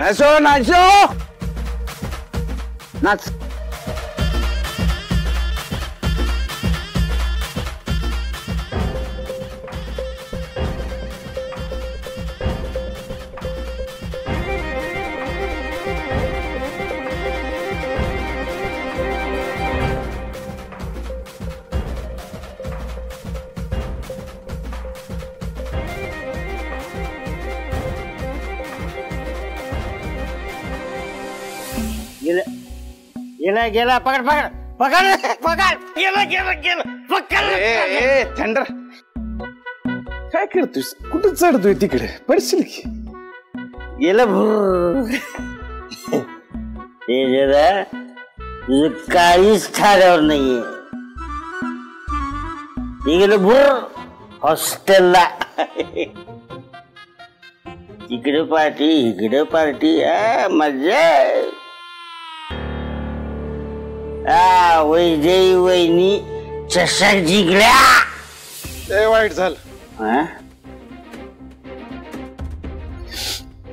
Nacho nacho नाच. गेला गेला पकड पकड पकड पकड गेला गेला गेला पकड. थंडर काय करतोस? कुठं चढतोय तिकडे? पडशील की. गेलं भूर. ते जरा तुझं काळीच ठाण्यावर नाहीये. ते गेलं भूर हॉस्टेलला. तिकडे पार्टी इकडे पार्टी मजा. वैजयी वहिनी चषक जिंकल्या. ते वाईट झालं.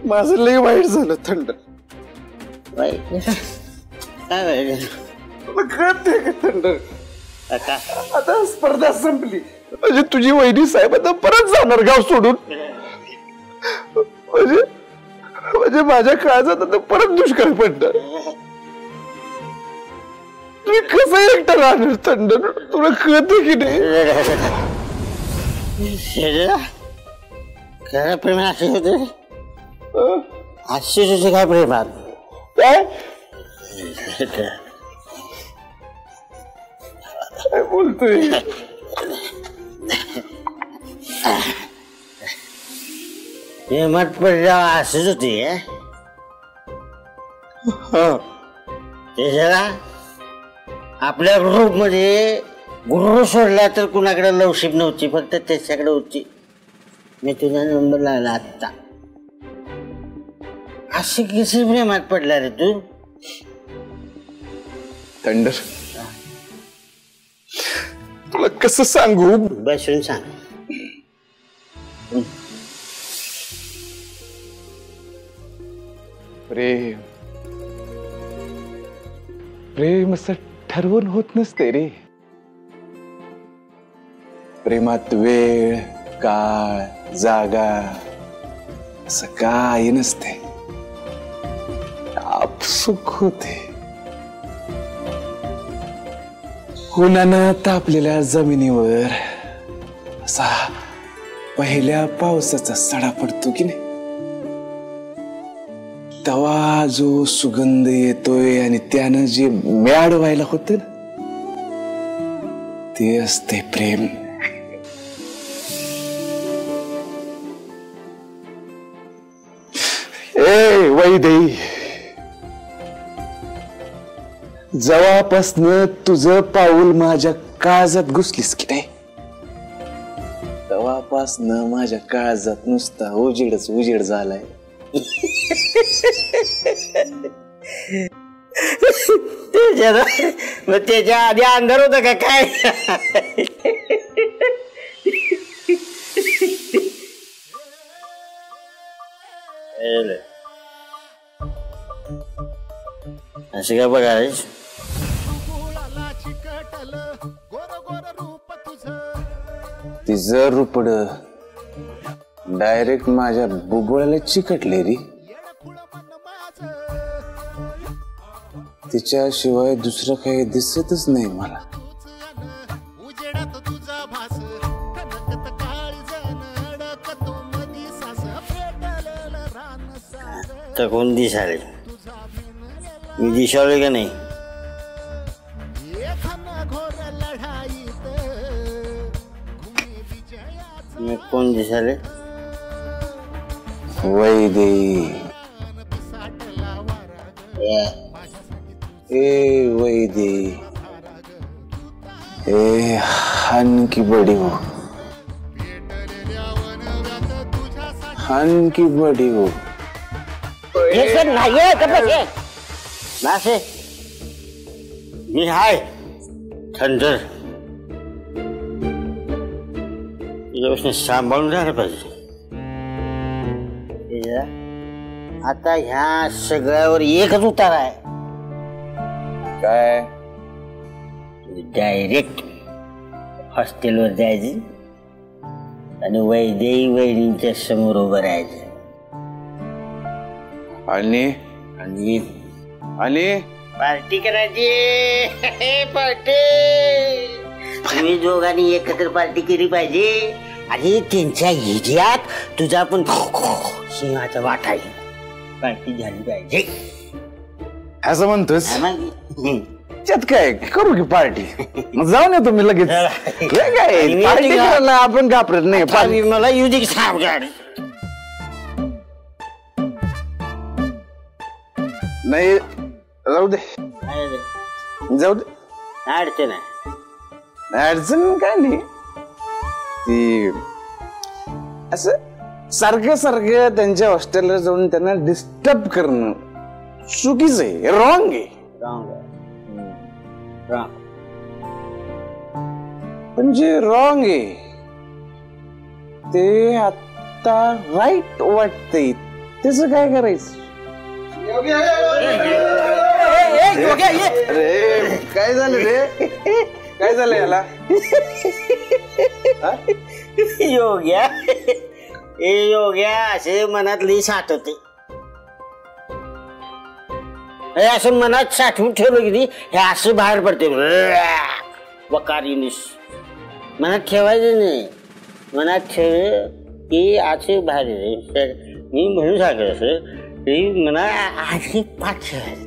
माझं लय वाईट झालं थंड. वाईट काय वाईट झालं? तुला कळतंय का थंड? आता स्पर्धा संपली म्हणजे तुझी वहिनी साहेब आता परत जाणार गाव सोडून. म्हणजे माझ्या काळजात आता परत दुष्काळ पडणार. तुम्ही कसं एकटं राहणार थंड? तुला कळतं की नाही? खरं प्रेम असे होते. असे तुझे काय प्रेमात काय बोलतोय? प्रेमात पडल्यावर असंच होते. ते जरा आपल्या ग्रुप मध्ये गुरु सोडला तर कुणाकडे लवशिप नव्हती, फक्त त्याच्याकडे होती. मी तुझा नंबर लागला आता. अशी कशी प्रेमात पडला रे तू? थंडर तुला कसं सांगू? बसून सांग. प्रेम प्रेम असं ठरवून होत नसते रे. प्रेमात वेळ काळ जागा असं काय नसते. आपसुक होते. उन्हानं तापलेल्या जमिनीवर असा पहिल्या पावसाचा सडा पडतो की नाही, तेव्हा जो सुगंध येतोय आणि त्यानं जे म्याड व्हायला होत ना, ते असते प्रेम. ए वैदेही, जेव्हापासनं तुझं पाऊल माझ्या काळजात घुसलीस की नाही, तेव्हापासनं माझ्या काळजात नुसता उजेडच उजेड झालाय. त्याच्या आधी अंधार होता का काय? असं काय बघायच? तिचं रूपड डायरेक्ट माझ्या बुबुळाला चिकटले रे. तिच्याशिवाय दुसरं काही दिसतच नाही मला. तर कोण दिसाले? मी दिसावले का नाही? कोण दिसाले? वैदेही. ए वैदेही, ए हन की बड़ी हो, हन की बड़ी हो. मी हाय थंडर. तुझ्यापासून सांभाळून राहिलं पाहिजे. आता ह्या सगळ्यावर एकच उतार आहे. काय? डायरेक्ट हॉस्टेलवर जायचं आणि वैदेही वहिनींच्या समोर उभं राहायचं आणि आणि आणि पार्टी करायची. पार्टी तुम्ही दोघांनी एकत्र पार्टी केली पाहिजे आणि त्यांच्या हिज्यात तुझा पण सिंहाचा वाटा आहे. पार्टी झाली पाहिजे असं म्हणतोस? मग त्यात काय करू की पार्टी. मग जाऊन येतो मी लगेच. हे काय पार्टी करायला आपण घाबरत नाही. पार्टी मला येऊ दे सांग गाडी. नाही जाऊ दे जाऊ दे. अडचण आहे. अडचण काय नाही. ती असं सारखं सारखं त्यांच्या हॉस्टेलला जाऊन त्यांना डिस्टर्ब करणं चुकीचं आहे. रॉंग आहे. पण जे रॉंग आहे ते आता राईट वाटतंय. त्याच काय करायचं? अरे काय झालं रे? काय झालं याला? योग्या योग्या असे मनातली साठवते. असं मनात साठवून ठेवलं की हे असं बाहेर पडते. वकारीनिस मनात ठेवायचं नाही. मनात ठेव की असं बाहेर मी म्हणून सांगत असं की मना आधी पाठ ठेवायचं.